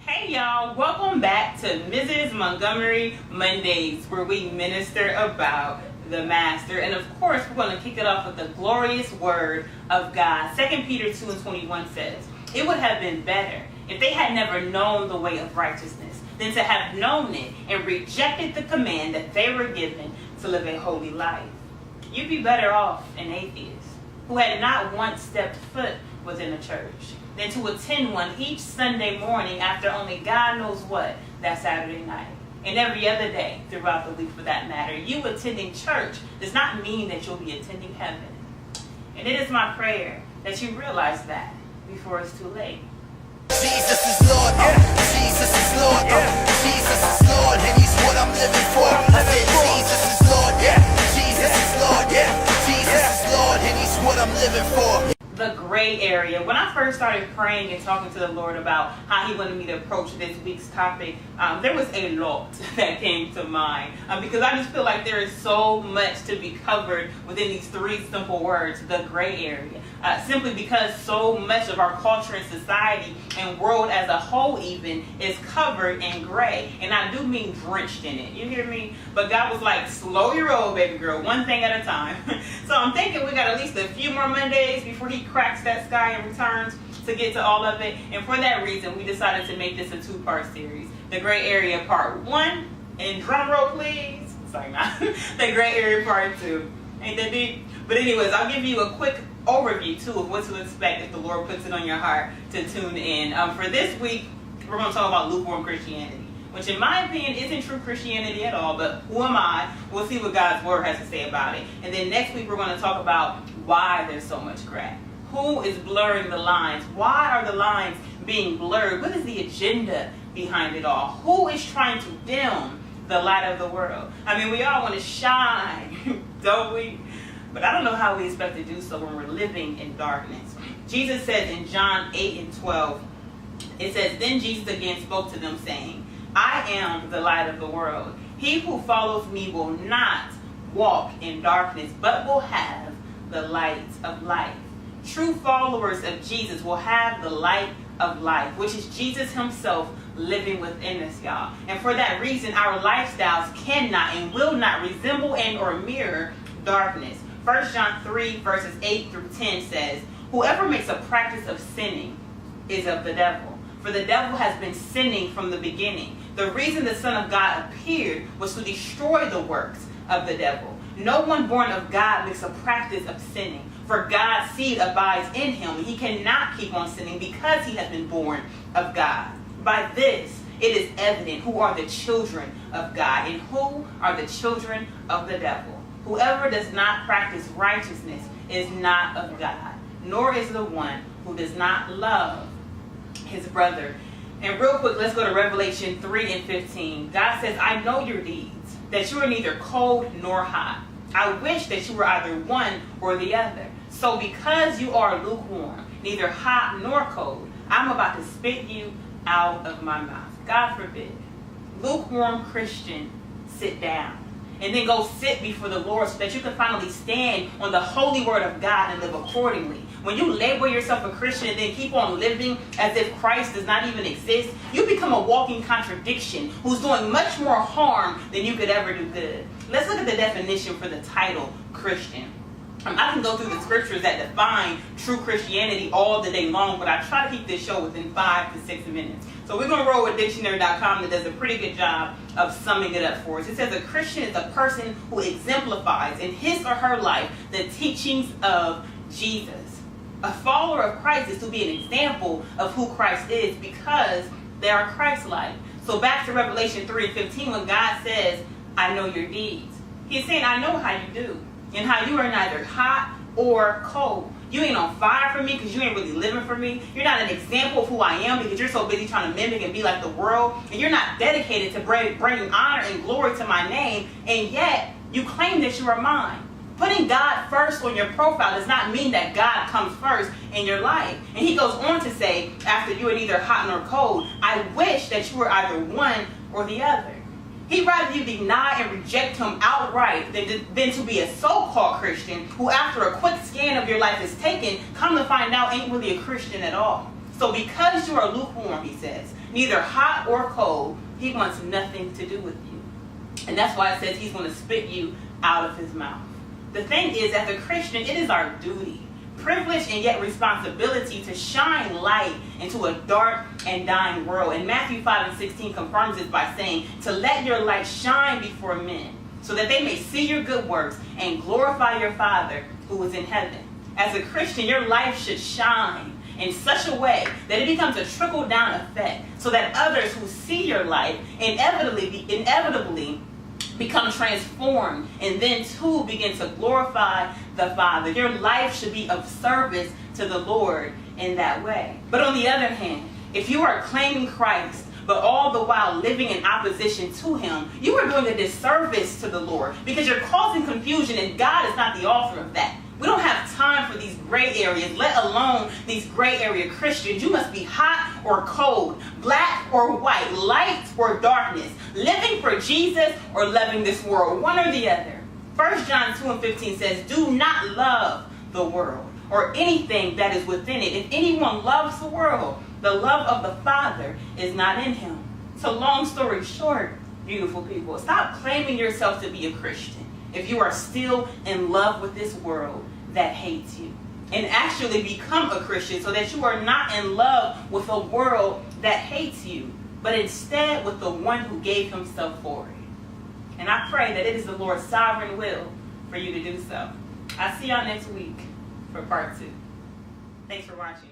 Hey y'all, welcome back to Mrs. Montgomery Mondays, where we minister about the Master. And of course, we're going to kick it off with the glorious word of God. 2 Peter 2:21 says, "It would have been better if they had never known the way of righteousness than to have known it and rejected the command that they were given to live a holy life." You'd be better off an atheist who had not once stepped foot within a church than to attend one each Sunday morning after only God knows what, that Saturday night. And every other day throughout the week for that matter. You attending church does not mean that you'll be attending heaven. And it is my prayer that you realize that before it's too late. Jesus is Lord, Jesus is Lord, Jesus is Lord, and He's what I'm living for. I said Jesus is Lord, Jesus is Lord, Jesus is Lord, and He's what I'm living for. The gray area. When I first started praying and talking to the Lord about how He wanted me to approach this week's topic, there was a lot that came to mind because I just feel like there is so much to be covered within these three simple words, the gray area. Simply because so much of our culture and society and world as a whole even is covered in gray. And I do mean drenched in it. You hear me? But God was like, slow your roll, baby girl, one thing at a time. So I'm thinking we got at least a few more Mondays before He cracks that sky and returns to get to all of it. And for that reason, we decided to make this a two-part series. The gray area part 1, and drum roll please. Sorry, not. The gray area part 2. Ain't that deep? But anyways, I'll give you a quick overview too of what to expect if the Lord puts it on your heart to tune in. For this week, we're going to talk about lukewarm Christianity, which in my opinion isn't true Christianity at all, but who am I? We'll see what God's word has to say about it. And then next week we're going to talk about why there's so much gray. Who is blurring the lines? Why are the lines being blurred? What is the agenda behind it all? Who is trying to dim the light of the world? I mean, we all want to shine, don't we? But I don't know how we expect to do so when we're living in darkness. Jesus says in John 8:12, it says, "Then Jesus again spoke to them, saying, I am the light of the world. He who follows me will not walk in darkness, but will have the light of life." True followers of Jesus will have the light of life, which is Jesus Himself living within us, y'all. And for that reason, our lifestyles cannot and will not resemble and or mirror darkness. 1 John 3 verses 8 through 10 says, "Whoever makes a practice of sinning is of the devil. For the devil has been sinning from the beginning. The reason the Son of God appeared was to destroy the works of the devil. No one born of God makes a practice of sinning, for God's seed abides in him, and he cannot keep on sinning because he has been born of God. By this it is evident who are the children of God and who are the children of the devil. Whoever does not practice righteousness is not of God, nor is the one who does not love his brother." And real quick, let's go to Revelation 3:15. God says, "I know your deeds, that you are neither cold nor hot. I wish that you were either one or the other. So because you are lukewarm, neither hot nor cold, I'm about to spit you out of my mouth." God forbid. Lukewarm Christian, sit down. And then go sit before the Lord so that you can finally stand on the holy word of God and live accordingly. When you label yourself a Christian and then keep on living as if Christ does not even exist, you become a walking contradiction who's doing much more harm than you could ever do good. Let's look at the definition for the title Christian. I can go through the scriptures that define true Christianity all the day long, but I try to keep this show within 5 to 6 minutes. So we're going to roll with dictionary.com that does a pretty good job of summing it up for us. It says a Christian is a person who exemplifies in his or her life the teachings of Jesus. A follower of Christ is to be an example of who Christ is because they are Christ-like. So back to Revelation 3:15, when God says, "I know your deeds," He's saying, I know how you do and how you are neither hot or cold. You ain't on fire for me because you ain't really living for me. You're not an example of who I am because you're so busy trying to mimic and be like the world. And you're not dedicated to bringing honor and glory to my name. And yet, you claim that you are mine. Putting God first on your profile does not mean that God comes first in your life. And He goes on to say, after you are neither hot nor cold, I wish that you were either one or the other. He'd rather you deny and reject Him outright than to be a so-called Christian who, after a quick scan of your life is taken, come to find out ain't really a Christian at all. So because you are lukewarm, he says, neither hot or cold, he wants nothing to do with you. And that's why it says he's going to spit you out of his mouth. The thing is, as a Christian, it is our duty, privilege, and yet responsibility to shine light into a dark and dying world. And Matthew 5:16 confirms this by saying, to let your light shine before men, so that they may see your good works and glorify your Father who is in heaven. As a Christian, your life should shine in such a way that it becomes a trickle-down effect, so that others who see your life inevitably become transformed and then too begin to glorify the Father. Your life should be of service to the Lord in that way. But on the other hand, if you are claiming Christ, but all the while living in opposition to him, you are doing a disservice to the Lord, because you're causing confusion, and God is not the author of that. We don't have time for these gray areas, let alone these gray area Christians. You must be hot or cold, black or white, light or darkness, living for Jesus or loving this world, one or the other. 1 John 2:15 says, do not love the world or anything that is within it. If anyone loves the world, the love of the Father is not in him. So long story short, beautiful people, stop claiming yourself to be a Christian if you are still in love with this world that hates you. And actually become a Christian so that you are not in love with a world that hates you, but instead with the one who gave himself for it. And I pray that it is the Lord's sovereign will for you to do so. I'll see y'all next week for part 2. Thanks for watching.